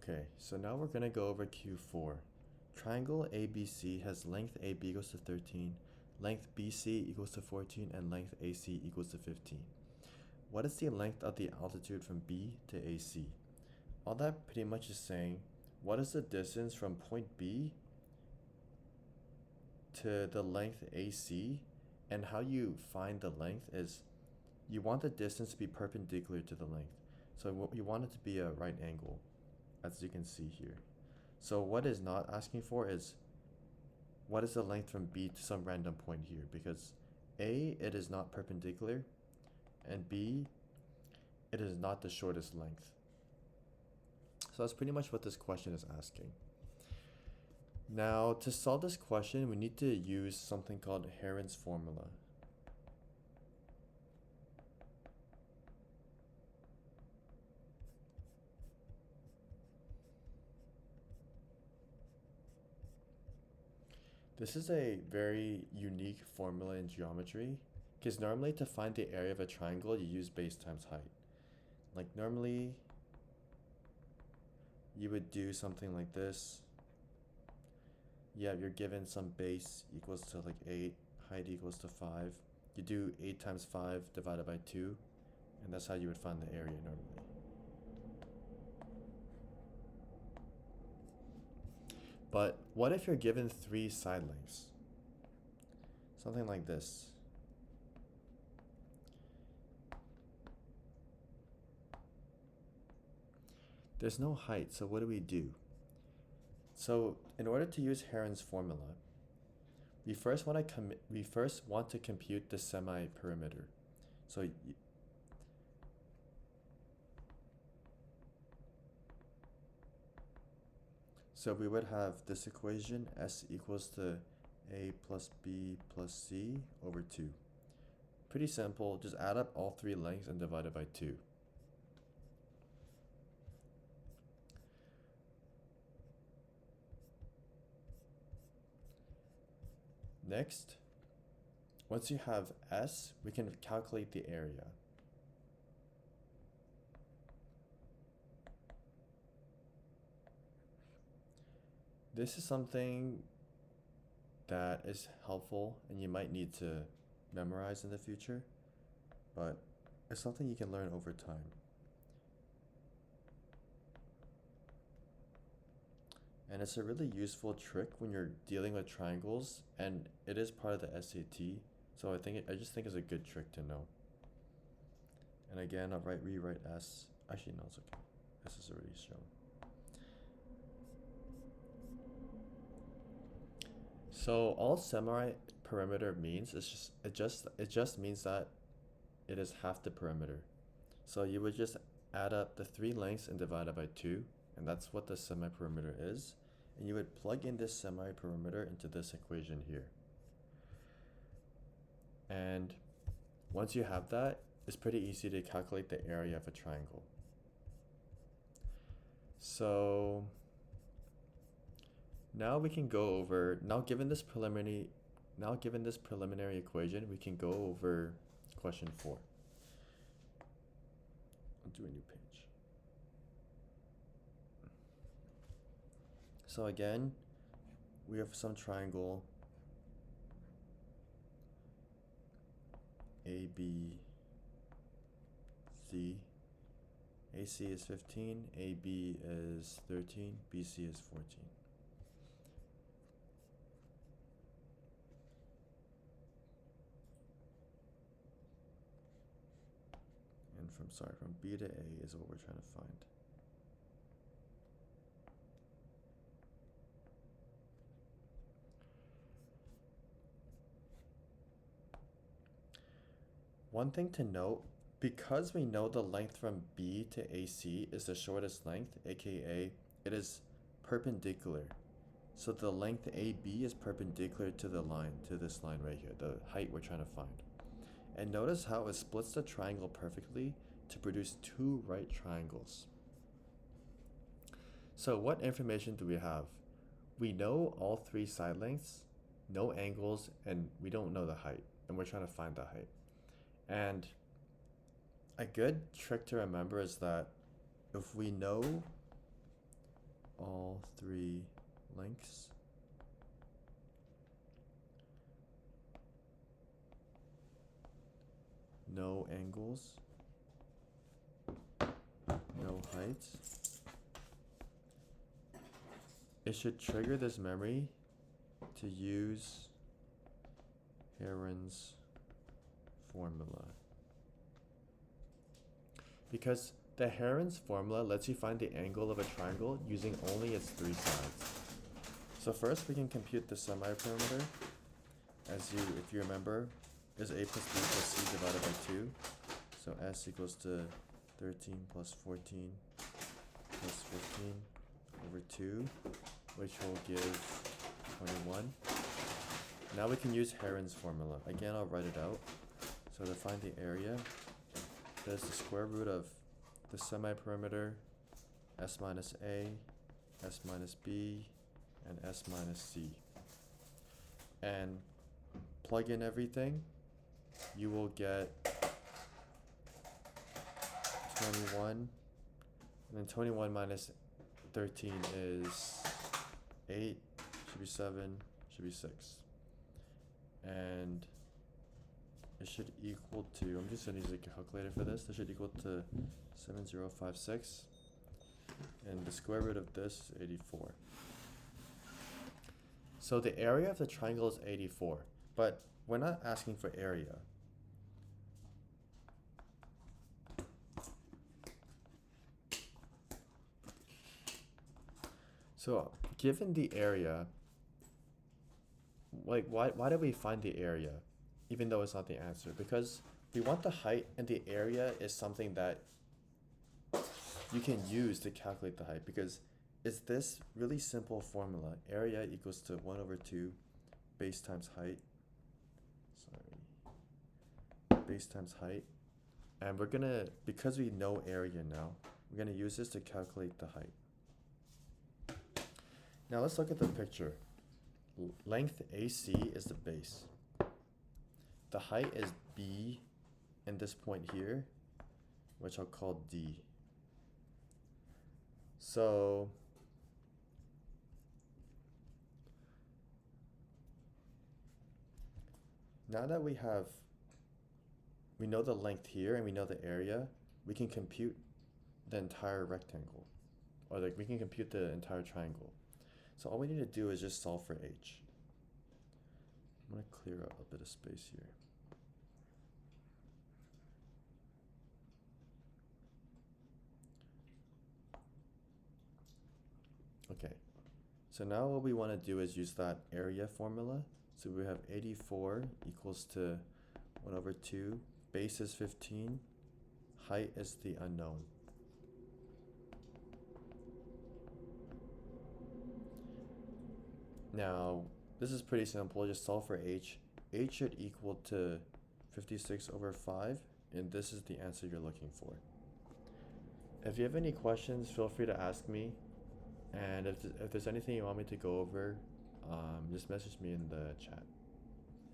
Okay, so now we're gonna go over Q4. Triangle ABC has length AB equals to 13, length BC equals to 14, and length AC equals to 15. What is the length of the altitude from B to AC? All that pretty much is saying, what is the distance from point B to the length AC? And how you find the length is you want the distance to be perpendicular to the length. So you want it to be a right angle, as you can see here. So what is not asking for is what is the length from B to some random point here, because A, it is not perpendicular, and B, it is not the shortest length. So that's pretty much what this question is asking. Now, to solve this question, we need to use something called Heron's formula. This is a very unique formula in geometry, because normally to find the area of a triangle, you use base times height. Like normally, you would do something like this. Yeah, you're given some base equals to like 8, height equals to 5. You do 8 times 5 divided by 2, and that's how you would find the area normally. But what if you're given 3 side lengths? Something like this. There's no height, so what do we do? So in order to use Heron's formula, we first want to compute the semi-perimeter. So we would have this equation, S equals to A plus B plus C over 2. Pretty simple, just add up all 3 lengths and divide it by 2. Next, once you have S, we can calculate the area. This is something that is helpful and you might need to memorize in the future, but it's something you can learn over time. And it's a really useful trick when you're dealing with triangles, and it is part of the SAT, so I just think it's a good trick to know. And again, I'll rewrite S. Actually, no, it's okay. S is already shown. So all semi-perimeter means is it just means that it is half the perimeter. So you would just add up the 3 lengths and divide it by 2, and that's what the semi-perimeter is. And you would plug in this semi-perimeter into this equation here. And once you have that, it's pretty easy to calculate the area of a triangle. So now we can go over, given this preliminary equation, we can go over question 4. I'll do a new page. So again, we have some triangle ABC. AC is 15, AB is 13, BC is 14. And from B to A is what we're trying to find. One thing to note, because we know the length from B to AC is the shortest length, aka it is perpendicular. So the length AB is perpendicular to this line right here, the height we're trying to find. And notice how it splits the triangle perfectly to produce 2 right triangles. So what information do we have? We know all 3 side lengths, no angles, and we don't know the height, and we're trying to find the height. And a good trick to remember is that if we know all three lengths. No angles, no heights. It should trigger this memory to use Heron's formula. Because the Heron's formula lets you find the angle of a triangle using only its three sides. So first we can compute the semi-perimeter. If you remember, is a plus b plus c divided by 2. So s equals to 13 plus 14 plus 15 over 2, which will give 21. Now we can use Heron's formula. Again, I'll write it out. So to find the area, there's the square root of the semi-perimeter, s minus a, s minus b, and s minus c. And plug in everything, you will get 21, and then 21 minus 13 is 8, should be 7, should be 6. And it should equal to, I'm just gonna use a calculator for this, it should equal to 7056, and the square root of this is 84. So the area of the triangle is 84, but we're not asking for area. So given the area, like why did we find the area even though it's not the answer? Because we want the height, and the area is something that you can use to calculate the height, because it's this really simple formula. Area equals to 1 over 2 base times height. Base times height. And we're gonna, because we know area now, we're gonna use this to calculate the height. Now let's look at the picture. Length AC is the base. The height is B in this point here, which I'll call D. So now that we know the length here and we know the area, we can compute the entire rectangle, or like we can compute the entire triangle. So all we need to do is just solve for h. I'm going to clear out a bit of space here. Okay, so now what we want to do is use that area formula. So we have 84 equals to 1 over 2, base is 15, height is the unknown. Now, this is pretty simple, just solve for h. H should equal to 56 over 5, and this is the answer you're looking for. If you have any questions, feel free to ask me. And if there's anything you want me to go over, just message me in the chat.